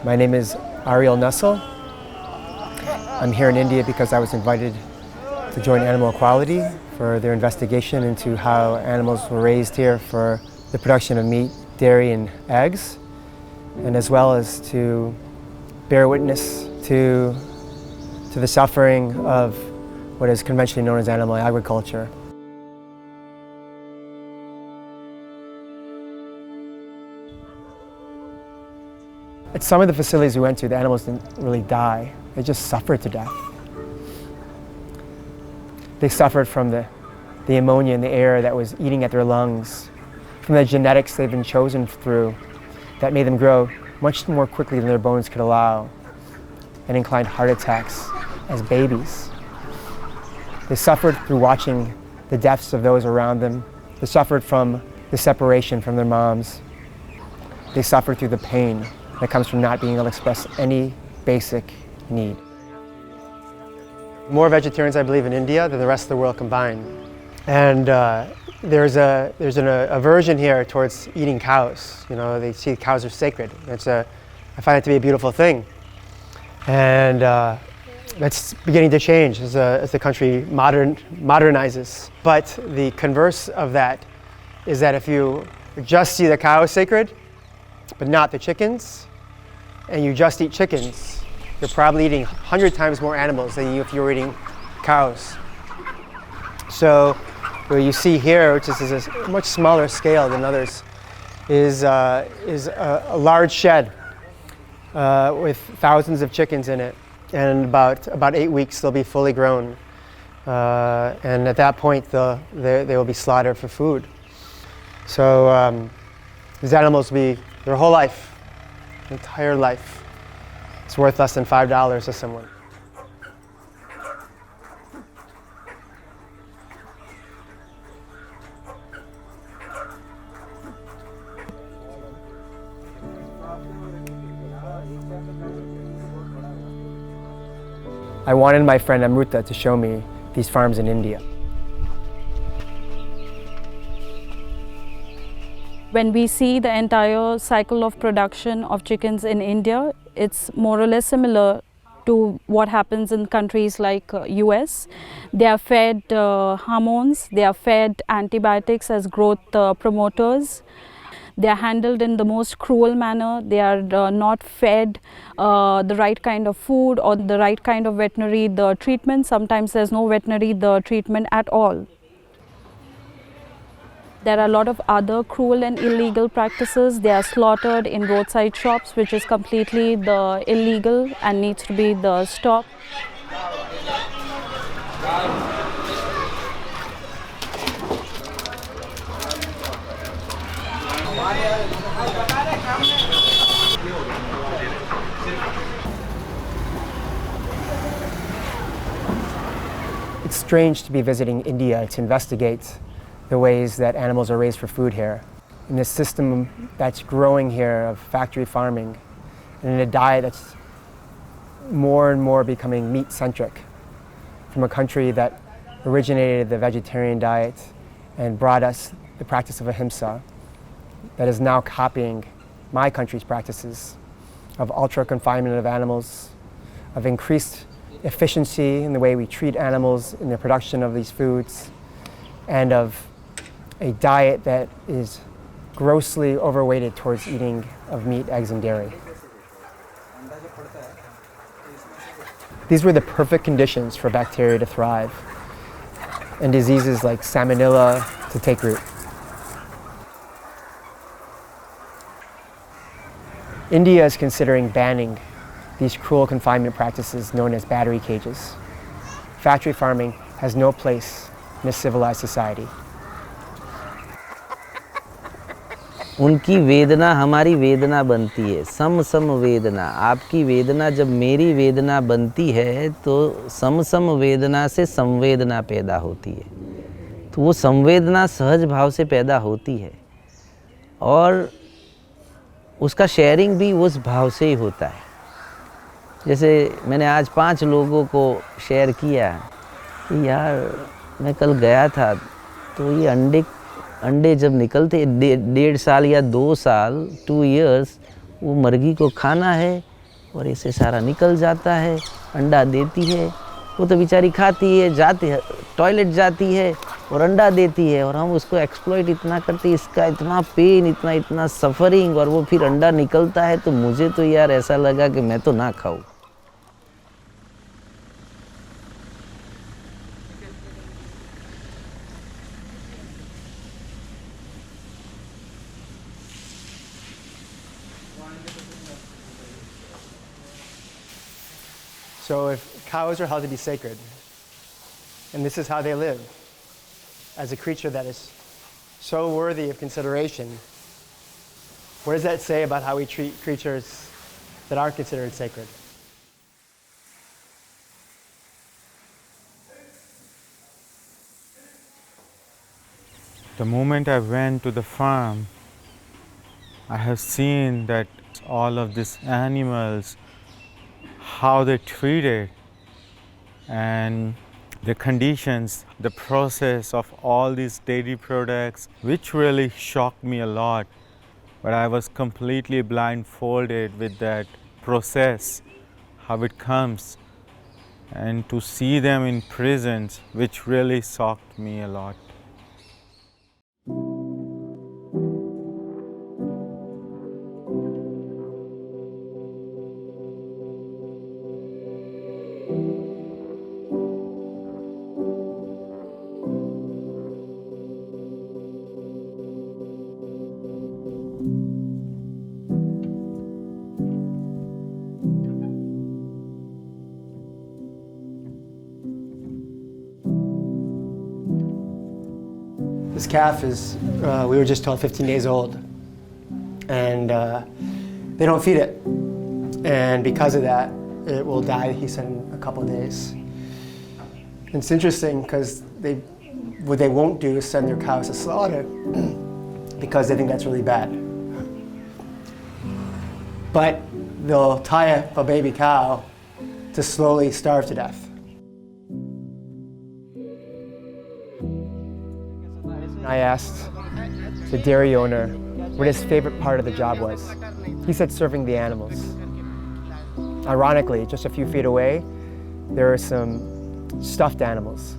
My name is Ari Nessel. I'm here in India because I was invited to join Animal Equality for their investigation into how animals were raised here for the production of meat, dairy, and eggs, and as well as to bear witness to the suffering of what is conventionally known as animal agriculture. At some of the facilities we went to, the animals didn't really die. They just suffered to death. They suffered from the ammonia in the air that was eating at their lungs, from the genetics they've been chosen through that made them grow much more quickly than their bones could allow and inclined heart attacks as babies. They suffered through watching the deaths of those around them. They suffered from the separation from their moms. They suffered through the pain that comes from not being able to express any basic need. More vegetarians, I believe, in India than the rest of the world combined. And there's an aversion here towards eating cows. You know, they see cows are sacred. I find it to be a beautiful thing. And that's beginning to change as the country modernizes. But the converse of that is that if you just see the cow as sacred, but not the chickens, and you just eat chickens, you're probably eating 100 times more animals than if you were eating cows. So what you see here, which is a much smaller scale than others, is a large shed with thousands of chickens in it. And about 8 weeks they'll be fully grown. And at that point they will be slaughtered for food. So these animals will be their whole life, entire life. It's worth less than $5 to someone. I wanted my friend Amruta to show me these farms in India. When we see the entire cycle of production of chickens in India, it's more or less similar to what happens in countries like US. They are fed hormones, they are fed antibiotics as growth promoters. They are handled in the most cruel manner. They are not fed the right kind of food or the right kind of veterinary treatment. Sometimes there's no veterinary treatment at all. There are a lot of other cruel and illegal practices. They are slaughtered in roadside shops, which is completely illegal and needs to be stopped. It's strange to be visiting India to investigate the ways that animals are raised for food here. In this system that's growing here of factory farming, and in a diet that's more and more becoming meat-centric, from a country that originated the vegetarian diet and brought us the practice of ahimsa, that is now copying my country's practices of ultra-confinement of animals, of increased efficiency in the way we treat animals in the production of these foods, and of a diet that is grossly overweighted towards eating of meat, eggs, and dairy. These were the perfect conditions for bacteria to thrive and diseases like salmonella to take root. India is considering banning these cruel confinement practices known as battery cages. Factory farming has no place in a civilized society. उनकी वेदना हमारी वेदना बनती है, सम सम वेदना। आपकी वेदना जब मेरी वेदना बनती है तो सम सम वेदना से संवेदना पैदा होती है। तो वो संवेदना सहज भाव से पैदा होती है और उसका शेयरिंग भी उस भाव से ही होता है। जैसे मैंने आज 5 लोगों को शेयर किया कि यार मैं कल गया था तो ये अंडे जब निकलते 1.5 साल या 2 साल 2 इयर्स वो मुर्गी को खाना है और इससे सारा निकल जाता है, अंडा देती है, वो तो बेचारी खाती है, जाती है टॉयलेट जाती है और अंडा देती है, और हम उसको एक्सप्लॉइट इतना करते हैं, इसका इतना पेन, इतना इतना सफरिंग, और वो फिर अंडा निकलता है। तो मुझे तो यार ऐसा लगा कि मैं तो ना खाऊं। So if cows are held to be sacred, and this is how they live, as a creature that is so worthy of consideration, what does that say about how we treat creatures that aren't considered sacred? The moment I went to the farm, I have seen that all of these animals, how they treated, and the conditions, the process of all these dairy products, which really shocked me a lot. But I was completely blindfolded with that process, how it comes, and to see them in prisons, which really shocked me a lot. This calf is, we were just told, 15 days old, and they don't feed it, and because of that, it will die, he said, in a couple of days. And it's interesting because what they won't do is send their cows to slaughter because they think that's really bad. But they'll tie up a baby cow to slowly starve to death. I asked the dairy owner what his favorite part of the job was. He said serving the animals. Ironically, just a few feet away, there are some stuffed animals.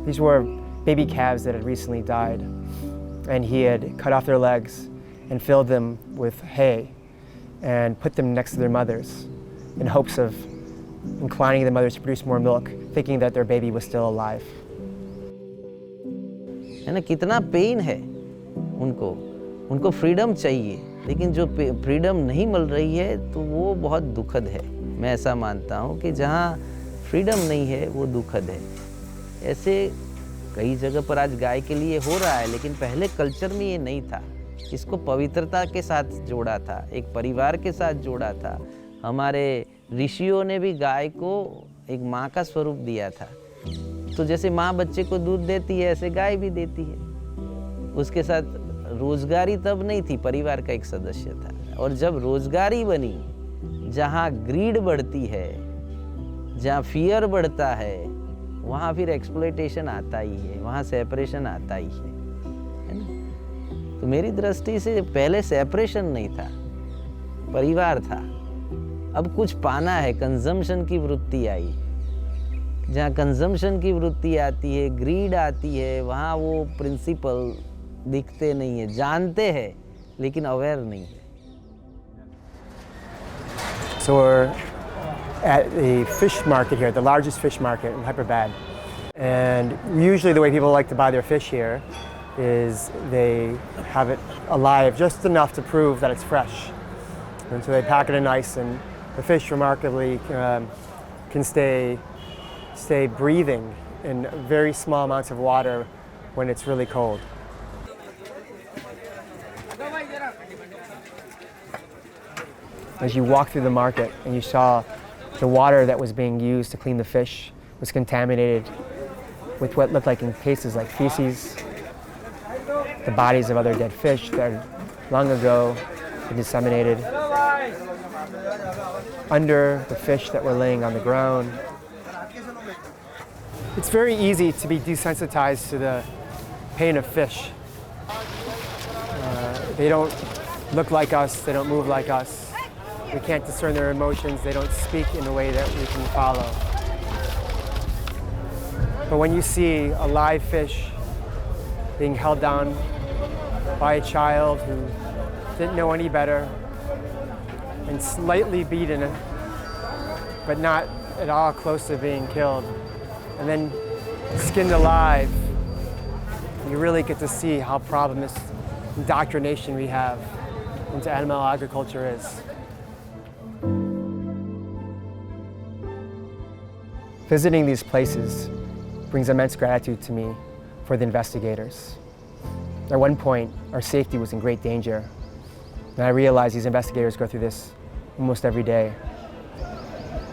These were baby calves that had recently died, and he had cut off their legs and filled them with hay and put them next to their mothers in hopes of inclining the mothers to produce more milk, thinking that their baby was still alive. है ना, कितना pen है उनको freedom चाहिए, लेकिन जो freedom नहीं मिल रही है तो वो बहुत दुखद है। मैं ऐसा मानता हूँ कि जहाँ फ्रीडम नहीं है वो दुखद है। ऐसे कई जगह पर आज गाय के लिए हो रहा है, लेकिन पहले कल्चर में ये नहीं था। इसको पवित्रता के साथ जोड़ा था, एक परिवार के साथ जोड़ा था। हमारे ऋषियों ने भी गाय को एक माँ का स्वरूप दिया था। तो जैसे माँ बच्चे को दूध देती है, ऐसे गाय भी देती है। उसके साथ रोजगारी तब नहीं थी, परिवार का एक सदस्य था। और जब रोजगारी बनी, जहाँ ग्रीड बढ़ती है, जहाँ फियर बढ़ता है, वहाँ फिर एक्सप्लॉयटेशन आता ही है, वहाँ सेपरेशन आता ही है ना। तो मेरी दृष्टि से पहले सेपरेशन नहीं था, परिवार था। अब कुछ पाना है, कंजम्पशन की वृत्ति आई। जहाँ कंजम्पशन की वृत्ति आती है, ग्रीड आती है, वहाँ वो प्रिंसिपल दिखते नहीं है। जानते हैं लेकिन अवेयर नहीं है। So we're at the fish market here, the largest fish market in Hyderabad. And usually the way people like to buy their fish here is they have it alive just enough to prove that it's fresh. And so they pack it in ice, and the fish remarkably can stay breathing in very small amounts of water when it's really cold. As you walk through the market and you saw the water that was being used to clean the fish was contaminated with what looked like in cases like feces, the bodies of other dead fish that had long ago been disseminated, under the fish that were laying on the ground. It's very easy to be desensitized to the pain of fish. They don't look like us, they don't move like us. We can't discern their emotions. They don't speak in a way that we can follow. But when you see a live fish being held down by a child who didn't know any better and slightly beaten, but not at all close to being killed, and then skinned alive, you really get to see how problems indoctrination we have into animal agriculture is. Visiting these places brings immense gratitude to me for the investigators. At one point, our safety was in great danger, and I realized these investigators go through this almost every day.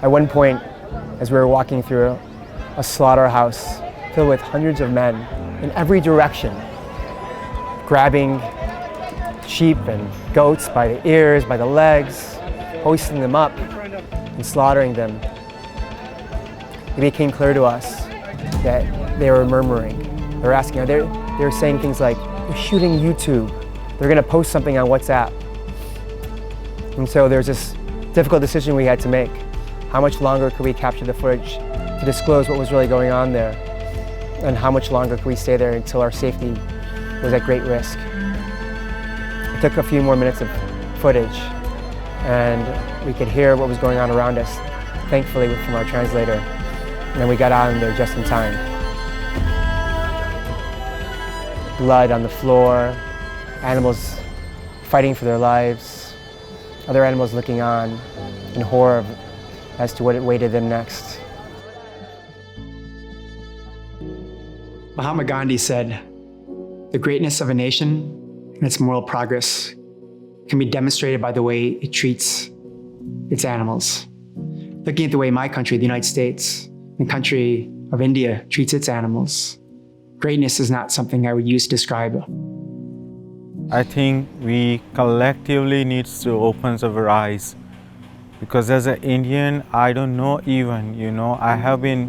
At one point, as we were walking through a slaughterhouse filled with hundreds of men in every direction, grabbing sheep and goats by the ears, by the legs, hoisting them up and slaughtering them, it became clear to us that they were murmuring. They were asking, they were saying things like, "We're shooting YouTube. They're going to post something on WhatsApp." And so there's this difficult decision we had to make. How much longer could we capture the footage to disclose what was really going on there? And how much longer could we stay there until our safety was at great risk? It took a few more minutes of footage, and we could hear what was going on around us, thankfully from our translator. And then we got out of there just in time. Blood on the floor, animals fighting for their lives, other animals looking on in horror as to what awaited them next. Mahatma Gandhi said, "The greatness of a nation and its moral progress can be demonstrated by the way it treats its animals." Looking at the way my country, the United States, the country of India treats its animals, greatness is not something I would use to describe. I think we collectively need to open our eyes, because as an Indian, I don't know even, I have been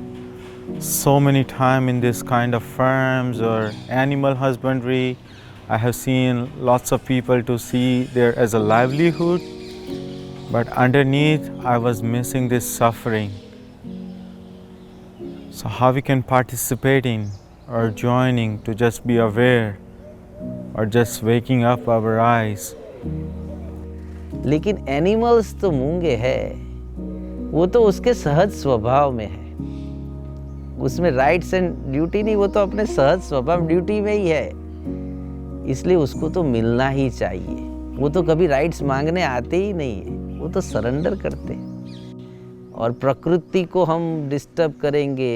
so many times in this kind of farms or animal husbandry. I have seen lots of people to see there as a livelihood, but underneath I was missing this suffering. So how we can participate in or joining to just be aware or just waking up our eyes. लेकिन animals तो मूंगे है, वो तो उसके सहज स्वभाव में है, उसमें राइट्स एंड ड्यूटी नहीं, वो तो अपने सहज स्वभाव ड्यूटी में ही है, इसलिए उसको तो मिलना ही चाहिए। वो तो कभी राइट्स मांगने आते ही नहीं है, वो तो सरेंडर करते हैं। और प्रकृति को हम डिस्टर्ब करेंगे,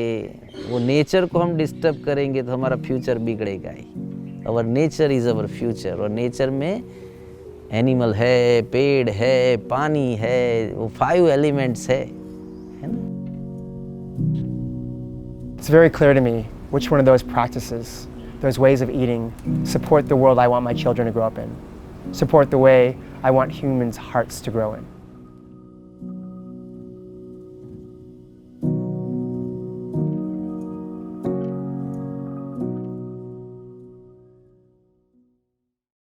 वो नेचर को हम डिस्टर्ब करेंगे तो हमारा फ्यूचर बिगड़ेगा ही। Our nature is our future, और नेचर में एनिमल है, पेड़ है, पानी है, वो 5 एलिमेंट्स है ना? It's very clear to me which one of those practices, those ways of eating, support the world I want my children to grow up in, support the way I want humans' hearts to grow in.